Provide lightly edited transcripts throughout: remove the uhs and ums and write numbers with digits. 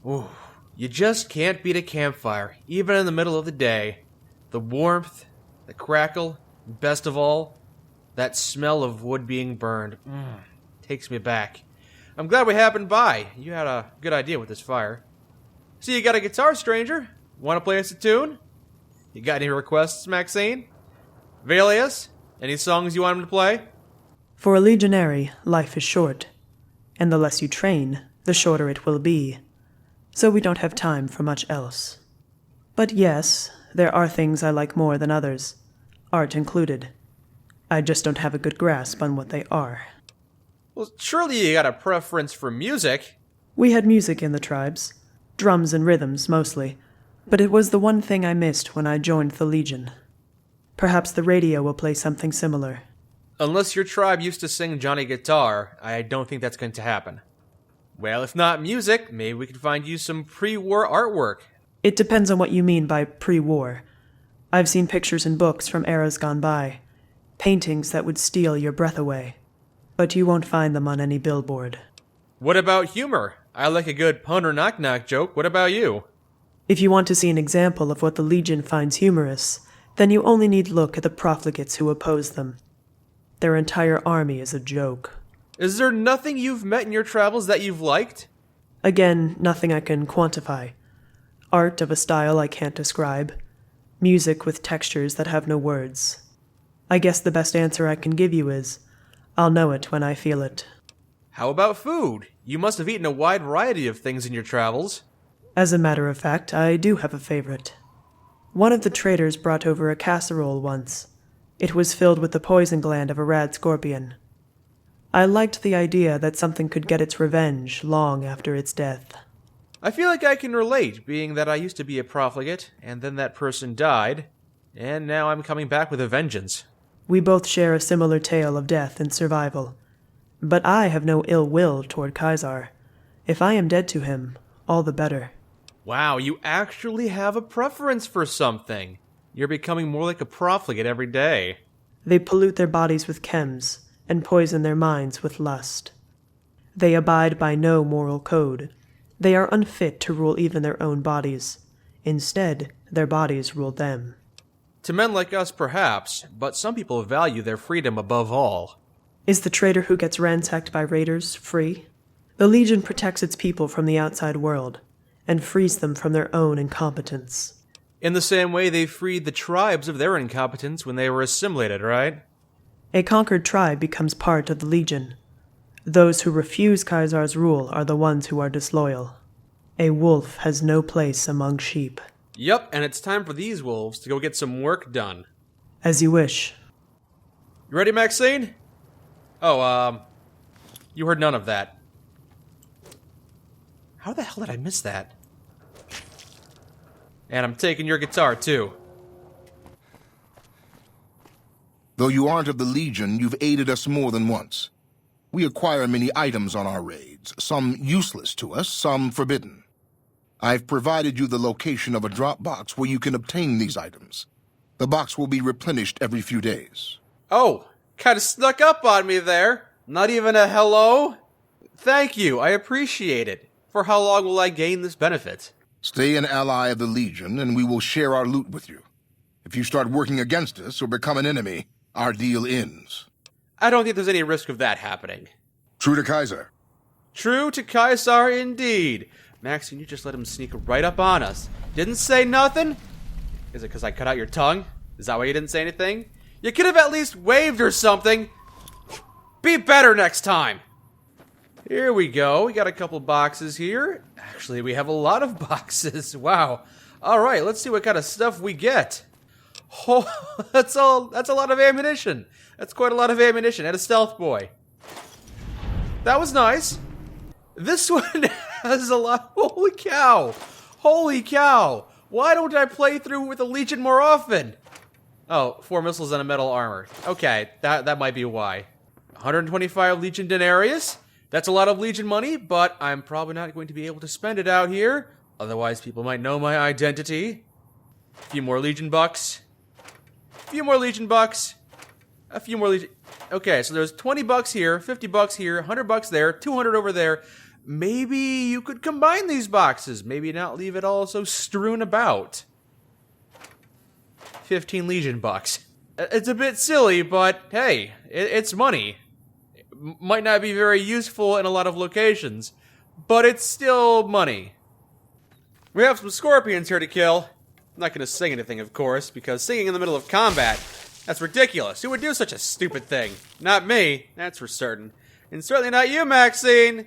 Ooh, you just can't beat a campfire, even in the middle of the day. The warmth, the crackle, and best of all, that smell of wood being burned. Takes me back. I'm glad we happened by. You had a good idea with this fire. So you got a guitar, stranger? Want to play us a tune? You got any requests, Maxine? Velius? Any songs you want him to play? For a legionary, life is short, and the less you train, the shorter it will be. So we don't have time for much else. But yes, there are things I like more than others, art included. I just don't have a good grasp on what they are. Well, surely you got a preference for music. We had music in the tribes, drums and rhythms mostly, but it was the one thing I missed when I joined the Legion. Perhaps the radio will play something similar. Unless your tribe used to sing Johnny Guitar, I don't think that's going to happen. Well, if not music, maybe we can find you some pre-war artwork. It depends on what you mean by pre-war. I've seen pictures in books from eras gone by, paintings that would steal your breath away. But you won't find them on any billboard. What about humor? I like a good pun or knock-knock joke. What about you? If you want to see an example of what the Legion finds humorous, then you only need look at the profligates who oppose them. Their entire army is a joke. Is there nothing you've met in your travels that you've liked? Again, nothing I can quantify. Art of a style I can't describe. Music with textures that have no words. I guess the best answer I can give you is, I'll know it when I feel it. How about food? You must have eaten a wide variety of things in your travels. As a matter of fact, I do have a favorite. One of the traders brought over a casserole once. It was filled with the poison gland of a rad scorpion. I liked the idea that something could get its revenge long after its death. I feel like I can relate, being that I used to be a profligate, and then that person died, and now I'm coming back with a vengeance. We both share a similar tale of death and survival. But I have no ill will toward Caesar. If I am dead to him, all the better. Wow, you actually have a preference for something. You're becoming more like a profligate every day. They pollute their bodies with chems, and poison their minds with lust. They abide by no moral code. They are unfit to rule even their own bodies. Instead, their bodies rule them. To men like us, perhaps, but some people value their freedom above all. Is the trader who gets ransacked by raiders free? The Legion protects its people from the outside world, and frees them from their own incompetence. In the same way they freed the tribes of their incompetence when they were assimilated, right? A conquered tribe becomes part of the Legion. Those who refuse Caesar's rule are the ones who are disloyal. A wolf has no place among sheep. Yup, and it's time for these wolves to go get some work done. As you wish. You ready, Maxine? Oh, you heard none of that. How the hell did I miss that? And I'm taking your guitar, too. Though you aren't of the Legion, you've aided us more than once. We acquire many items on our raids, some useless to us, some forbidden. I've provided you the location of a dropbox where you can obtain these items. The box will be replenished every few days. Oh, kind of snuck up on me there. Not even a hello? Thank you, I appreciate it. For how long will I gain this benefit? Stay an ally of the Legion, and we will share our loot with you. If you start working against us or become an enemy, our deal ends. I don't think there's any risk of that happening. True to Kaiser. True to Caesar indeed. Maxine, you just let him sneak right up on us. Didn't say nothing? Is it because I cut out your tongue? Is that why you didn't say anything? You could have at least waved or something. Be better next time. Here we go. We got a couple boxes here. Actually, we have a lot of boxes. Wow. All right, let's see what kind of stuff we get. Oh, that's a lot of ammunition. That's quite a lot of ammunition. And a stealth boy. That was nice. This one has a lot. Holy cow. Holy cow. Why don't I play through with the Legion more often? Oh, 4 missiles and a metal armor. Okay, that might be why. 125 Legion denarius. That's a lot of Legion money, but I'm probably not going to be able to spend it out here. Otherwise, people might know my identity. A few more Legion bucks. A few more Legion bucks. A few more Legion... Okay, so there's 20 bucks here, 50 bucks here, 100 bucks there, 200 over there. maybe you could combine these boxes. Maybe not leave it all so strewn about. 15 Legion bucks. It's a bit silly, but hey, it's money. It might not be very useful in a lot of locations, but it's still money. We have some scorpions here to kill. I'm not going to sing anything, of course, because singing in the middle of combat, that's ridiculous. Who would do such a stupid thing? Not me, that's for certain. And certainly not you, Maxine.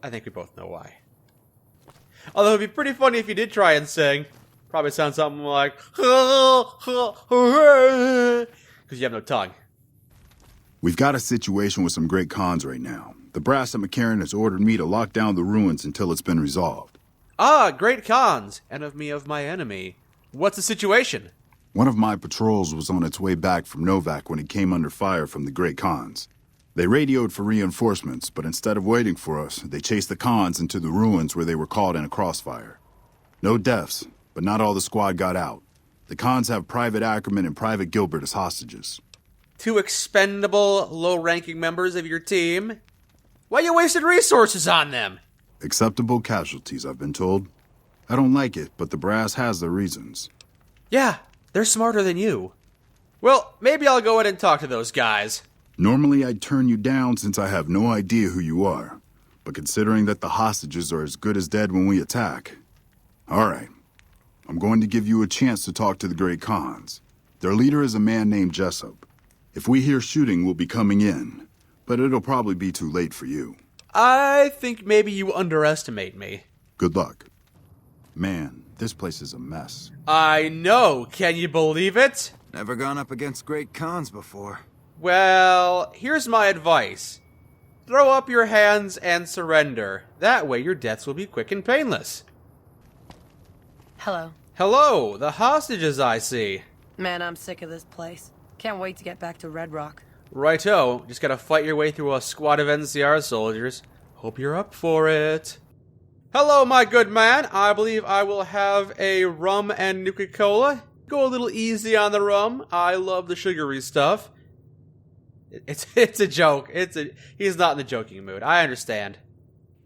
I think we both know why. Although it'd be pretty funny if you did try and sing. Probably sound something like, because you have no tongue. We've got a situation with some great cons right now. The brass at McCarran has ordered me to lock down the ruins until it's been resolved. Ah, great cons, and of me of my enemy. What's the situation? One of my patrols was on its way back from Novak when it came under fire from the great cons. They radioed for reinforcements, but instead of waiting for us, they chased the cons into the ruins where they were caught in a crossfire. No deaths, but not all the squad got out. The cons have Private Ackerman and Private Gilbert as hostages. 2 expendable, low-ranking members of your team? Why you wasted resources on them? Acceptable casualties, I've been told. I don't like it, but the brass has their reasons. Yeah, they're smarter than you. Well, maybe I'll go in and talk to those guys. Normally I'd turn you down since I have no idea who you are. But considering that the hostages are as good as dead when we attack... Alright. I'm going to give you a chance to talk to the Great Khans. Their leader is a man named Jessup. If we hear shooting, we'll be coming in. But it'll probably be too late for you. I think maybe you underestimate me. Good luck. Man, this place is a mess. I know. Can you believe it? Never gone up against great cons before. Well, here's my advice. Throw up your hands and surrender. That way your deaths will be quick and painless. Hello. Hello, the hostages I see. Man, I'm sick of this place. Can't wait to get back to Red Rock. Righto, just gotta fight your way through a squad of NCR soldiers. Hope you're up for it. Hello, my good man. I believe I will have a rum and Nuka-Cola. Go a little easy on the rum. I love the sugary stuff. It's a joke. He's not in the joking mood. I understand.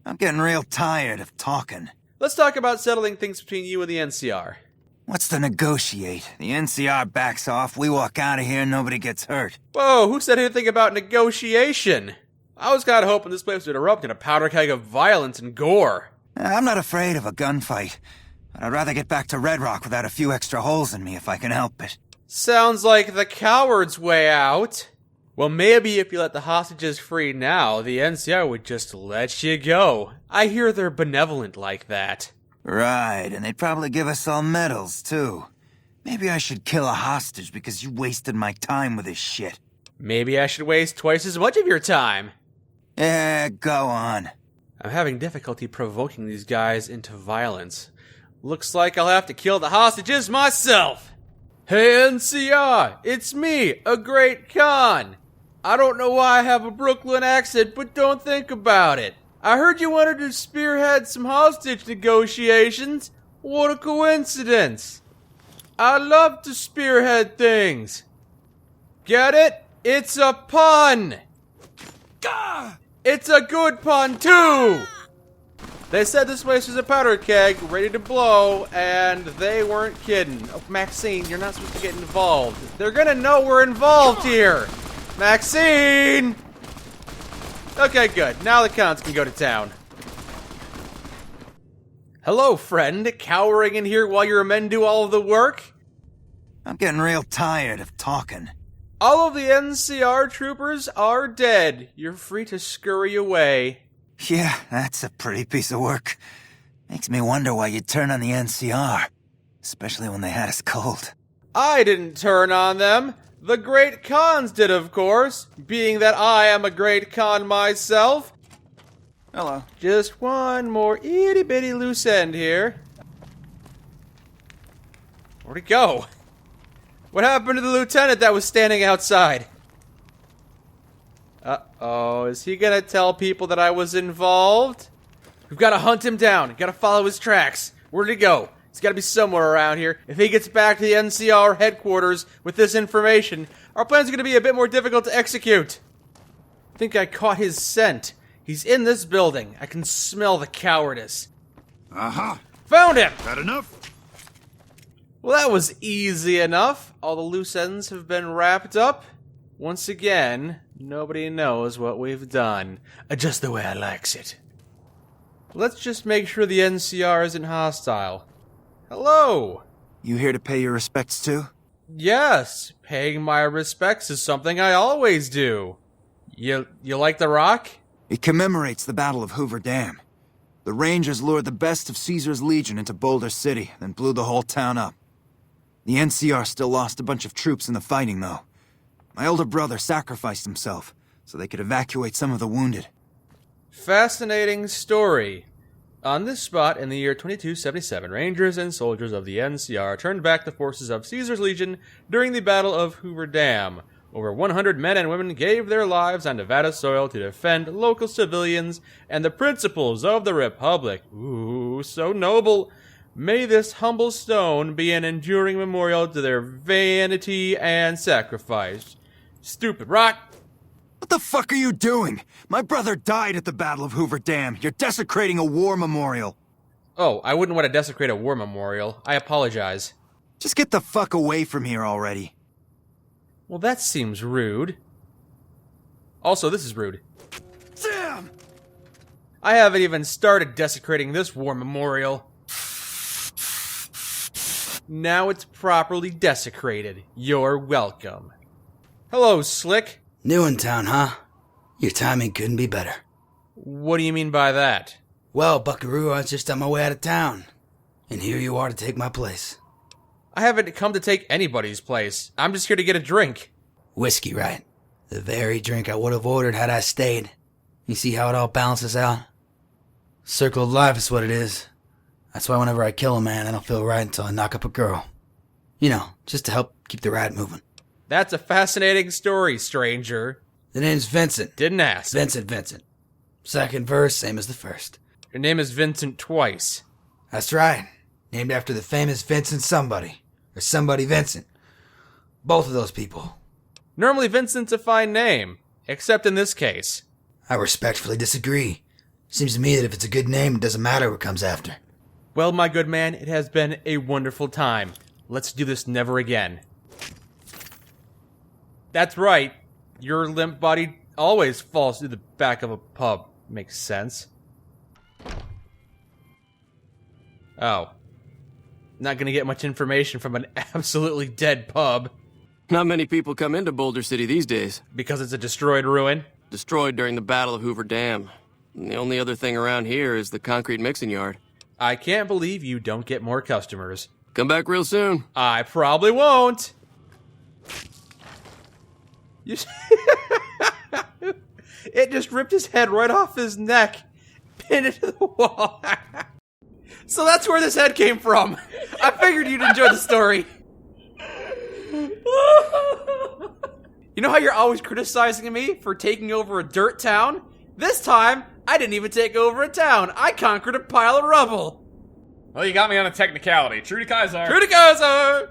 I'm getting real tired of talking. Let's talk about settling things between you and the NCR. What's to negotiate? The NCR backs off, we walk out of here, nobody gets hurt. Whoa, who said anything about negotiation? I was kinda hoping this place would erupt in a powder keg of violence and gore. I'm not afraid of a gunfight, but I'd rather get back to Red Rock without a few extra holes in me if I can help it. Sounds like the coward's way out. Well, maybe if you let the hostages free now, the NCR would just let you go. I hear they're benevolent like that. Right, and they'd probably give us all medals, too. Maybe I should kill a hostage because you wasted my time with this shit. Maybe I should waste twice as much of your time. Yeah, go on. I'm having difficulty provoking these guys into violence. Looks like I'll have to kill the hostages myself. Hey NCR, it's me, a great con. I don't know why I have a Brooklyn accent, but don't think about it. I heard you wanted to spearhead some hostage negotiations. What a coincidence. I love to spearhead things. Get it? It's a pun. Gah! It's a good pun, too. They said this place was a powder keg, ready to blow, and they weren't kidding. Oh, Maxine, you're not supposed to get involved. They're gonna know we're involved here. Maxine! Okay, good. Now the cons can go to town. Hello, friend. Cowering in here while your men do all of the work? I'm getting real tired of talking. All of the NCR troopers are dead. You're free to scurry away. Yeah, that's a pretty piece of work. Makes me wonder why you'd turn on the NCR. Especially when they had us cold. I didn't turn on them. The great cons did, of course. Being that I am a great con myself. Hello. Just one more itty-bitty loose end here. Where'd he go? What happened to the lieutenant that was standing outside? Uh-oh, is he gonna tell people that I was involved? We've gotta hunt him down. We've gotta follow his tracks. Where'd he go? He's gotta be somewhere around here. If he gets back to the NCR headquarters with this information, our plans are gonna be a bit more difficult to execute. I think I caught his scent. He's in this building. I can smell the cowardice. Aha! Found him! That enough? Well, that was easy enough. All the loose ends have been wrapped up. Once again, nobody knows what we've done. Just the way I likes it. Let's just make sure the NCR isn't hostile. Hello! You here to pay your respects too? Yes, paying my respects is something I always do. You like the rock? It commemorates the Battle of Hoover Dam. The Rangers lured the best of Caesar's Legion into Boulder City, then blew the whole town up. The NCR still lost a bunch of troops in the fighting, though. My older brother sacrificed himself so they could evacuate some of the wounded. Fascinating story. On this spot, in the year 2277, Rangers and soldiers of the NCR turned back the forces of Caesar's Legion during the Battle of Hoover Dam. Over 100 men and women gave their lives on Nevada soil to defend local civilians and the principles of the Republic. Ooh, so noble. May this humble stone be an enduring memorial to their vanity and sacrifice. Stupid rock. What the fuck are you doing? My brother died at the Battle of Hoover Dam. You're desecrating a war memorial. Oh, I wouldn't want to desecrate a war memorial. I apologize. Just get the fuck away from here already. Well, that seems rude. Also, this is rude. Damn! I haven't even started desecrating this war memorial. Now it's properly desecrated. You're welcome. Hello, Slick. New in town, huh? Your timing couldn't be better. What do you mean by that? Well, buckaroo, I was just on my way out of town. And here you are to take my place. I haven't come to take anybody's place. I'm just here to get a drink. Whiskey, right? The very drink I would have ordered had I stayed. You see how it all balances out? Circle of life is what it is. That's why whenever I kill a man, I don't feel right until I knock up a girl. You know, just to help keep the rat moving. That's a fascinating story, stranger. The name's Vincent. Didn't ask. Vincent. Second verse, same as the first. Your name is Vincent twice. That's right. Named after the famous Vincent somebody. Or somebody Vincent. Both of those people. Normally Vincent's a fine name, except in this case. I respectfully disagree. Seems to me that if it's a good name, it doesn't matter what comes after. Well, my good man, it has been a wonderful time. Let's do this never again. That's right. Your limp body always falls through the back of a pub. Makes sense. Oh. Not gonna get much information from an absolutely dead pub. Not many people come into Boulder City these days. Because it's a destroyed ruin? Destroyed during the Battle of Hoover Dam. And the only other thing around here is the concrete mixing yard. I can't believe you don't get more customers. Come back real soon. I probably won't. You It just ripped his head right off his neck. Pinned it to the wall. So that's where this head came from. I figured you'd enjoy the story. You know how you're always criticizing me for taking over a dirt town? This time, I didn't even take over a town. I conquered a pile of rubble. Well, you got me on a technicality. True to Kaiser. True to Kaiser!